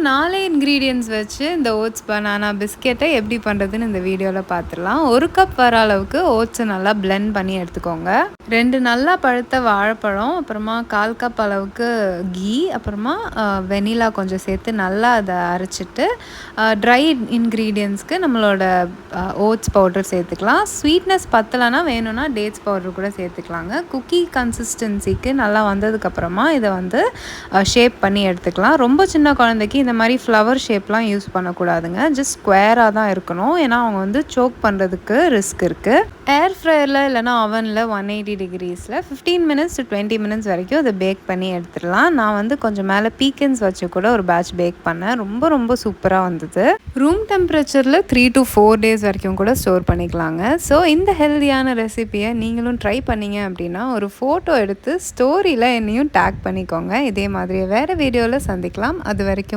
4 ingredients வச்சு இந்த oats banana பிஸ்கெட்டை எப்படி பண்ணுறதுன்னு இந்த வீடியோவில் பார்த்துடலாம். 1 கப் வர அளவுக்கு ஓட்ஸை நல்லா பிளெண்ட் பண்ணி எடுத்துக்கோங்க. 2 நல்லா பழுத்த வாழைப்பழம், அப்புறமா 1/4 கப் அளவுக்கு கீ, அப்புறமா வெனிலா கொஞ்சம் சேர்த்து நல்லா அதை அரைச்சிட்டு ட்ரை இன்க்ரீடியன்ட்ஸ்க்கு நம்மளோட ஓட்ஸ் பவுடர் சேர்த்துக்கலாம். ஸ்வீட்னஸ் பத்தலைன்னா வேணும்னா டேட்ஸ் பவுடர் கூட சேர்த்துக்கலாங்க. குக்கி கன்சிஸ்டன்சிக்கு நல்லா வந்ததுக்கப்புறமா இதை வந்து ஷேப் பண்ணி எடுத்துக்கலாம். ரொம்ப சின்ன குழந்தைக்கு இந்த மாதிரி ஃப்ளவர் ஷேப்லாம் யூஸ் பண்ணக்கூடாதுங்க. ஜஸ்ட் ஸ்கொயராக தான் இருக்கணும். ஏன்னா அவங்க வந்து சோக் பண்ணுறதுக்கு ரிஸ்க் இருக்குது. ஏர் ஃப்ரையரில் இல்லைனா அவனில் 180 டிகிரிஸில் 15 மினிட்ஸ் to 20 மினிட்ஸ் வரைக்கும் அதை பேக் பண்ணி எடுத்துடலாம். நான் வந்து கொஞ்சம் மேலே பீக்கன்ஸ் வச்சு கூட ஒரு பேட்ச் பேக் பண்ணேன். ரொம்ப ரொம்ப சூப்பராக வந்தது. ரூம் டெம்பரேச்சரில் 3 to 4 டேஸ் வரைக்கும் கூட ஸ்டோர் பண்ணிக்கலாங்க. ஸோ இந்த ஹெல்தியான ரெசிபியை நீங்களும் ட்ரை பண்ணிங்க அப்படின்னா ஒரு ஃபோட்டோ எடுத்து ஸ்டோரியில் என்னையும் டேக் பண்ணிக்கோங்க. இதே மாதிரி வேறு வீடியோவில் சந்திக்கலாம். அது வரைக்கும்